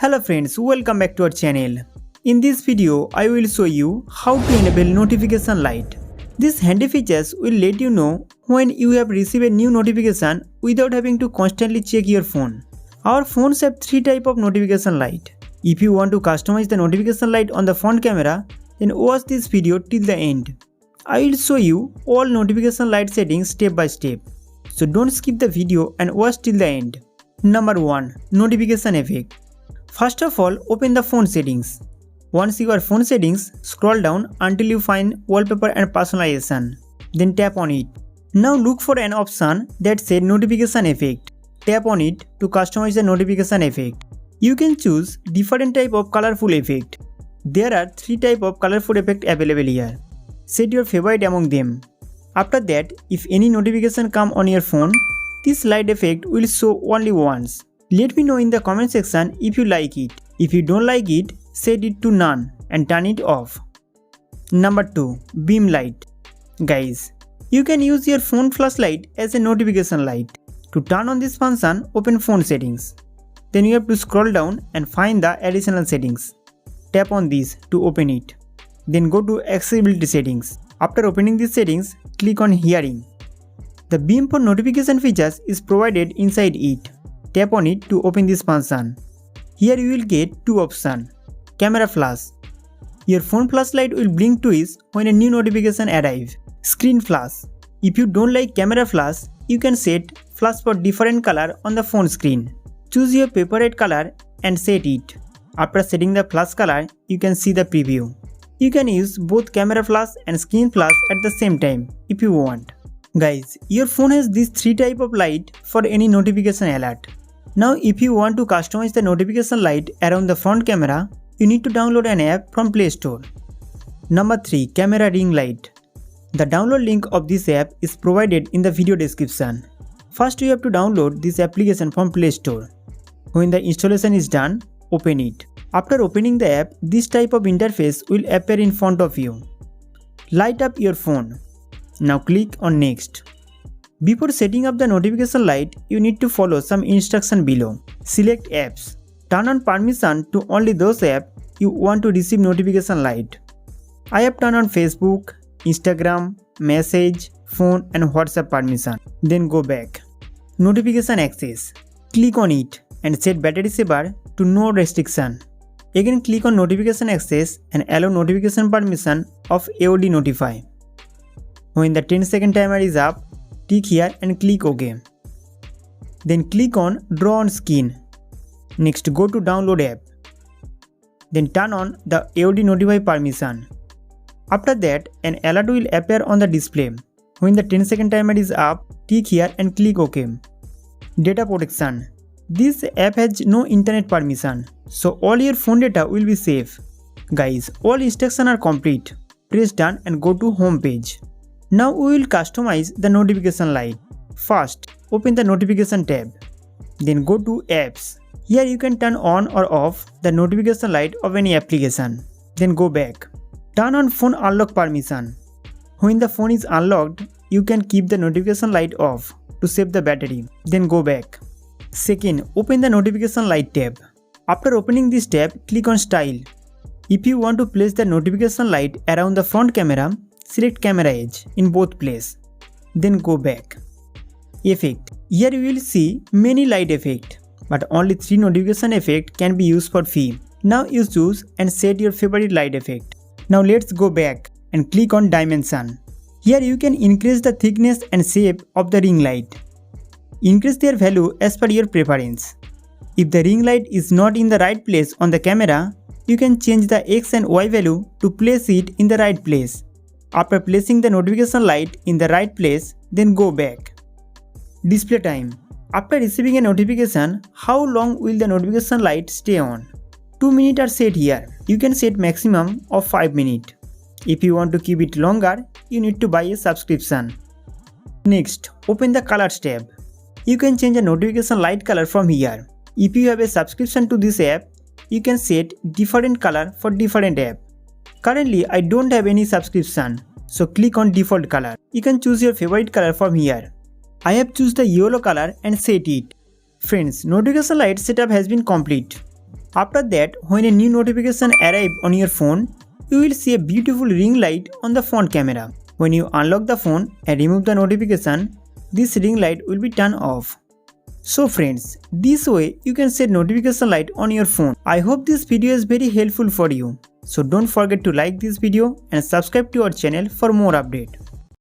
Hello friends, welcome back to our channel. In this video, I will show you how to enable notification light. These handy features will let you know when you have received a new notification without having to constantly check your phone. Our phones have three types of notification light. If you want to customize the notification light on the front camera, then watch this video till the end. I will show you all notification light settings step by step. So don't skip the video and watch till the end. Number 1. Notification effect. First of all, open the phone settings. Once you are phone settings, scroll down until you find wallpaper and personalization. Then tap on it. Now look for an option that says notification effect. Tap on it to customize the notification effect. You can choose different type of colorful effect. There are three type of colorful effect available here. Set your favorite among them. After that, if any notification come on your phone, this light effect will show only once. Let me know in the comment section if you like it. If you don't like it, set it to none and turn it off. Number 2. Beam light. Guys, you can use your phone flashlight as a notification light. To turn on this function, open phone settings. Then you have to scroll down and find the additional settings. Tap on this to open it. Then go to accessibility settings. After opening these settings, click on hearing. The beam for notification features is provided inside it. Tap on it to open this function. Here you will get two options. Camera flash. Your phone flashlight will blink twice when a new notification arrives. Screen flash. If you don't like camera flash, you can set flash for different color on the phone screen. Choose your favorite color and set it. After setting the flash color, you can see the preview. You can use both camera flash and screen flash at the same time if you want. Guys, your phone has these three types of light for any notification alert. Now if you want to customize the notification light around the front camera, you need to download an app from Play Store. Number 3. Camera ring light. The download link of this app is provided in the video description. First you have to download this application from Play Store. When the installation is done, open it. After opening the app, this type of interface will appear in front of you. Light up your phone. Now click on Next. Before setting up the notification light, you need to follow some instruction below. Select apps. Turn on permission to only those apps you want to receive notification light. I have turned on Facebook, Instagram, Message, Phone and WhatsApp permission. Then go back. Notification access. Click on it and set battery saver to no restriction. Again click on notification access and allow notification permission of AOD notify. When the 10-second timer is up, tick here and click OK. Then click on draw on screen. Next go to download app. Then turn on the AOD notify permission. After that, an alert will appear on the display. When the 10-second timer is up, tick here and click OK. Data protection. This app has no internet permission, so all your phone data will be safe. Guys, all instructions are complete. Press done and go to home page. Now we will customize the notification light. First, open the notification tab. Then go to apps. Here you can turn on or off the notification light of any application. Then go back. Turn on phone unlock permission. When the phone is unlocked, you can keep the notification light off to save the battery. Then go back. Second, open the notification light tab. After opening this tab, click on Style. If you want to place the notification light around the front camera, select camera edge in both places. Then go back. Effect. Here you will see many light effects, but only 3 notification effects can be used for free. Now you choose and set your favorite light effect. Now let's go back and click on Dimension. Here you can increase the thickness and shape of the ring light. Increase their value as per your preference. If the ring light is not in the right place on the camera, you can change the X and Y value to place it in the right place. After placing the notification light in the right place, then go back. Display time. After receiving a notification, how long will the notification light stay on? 2 minutes are set here. You can set maximum of 5 minutes. If you want to keep it longer, you need to buy a subscription. Next, open the Colors tab. You can change the notification light color from here. If you have a subscription to this app, you can set different color for different app. Currently, I don't have any subscription, so click on default color. You can choose your favorite color from here. I have chosen the yellow color and set it. Friends, notification light setup has been complete. After that, when a new notification arrives on your phone, you will see a beautiful ring light on the front camera. When you unlock the phone and remove the notification, this ring light will be turned off. So friends, this way you can set notification light on your phone. I hope this video is very helpful for you. So don't forget to like this video and subscribe to our channel for more updates.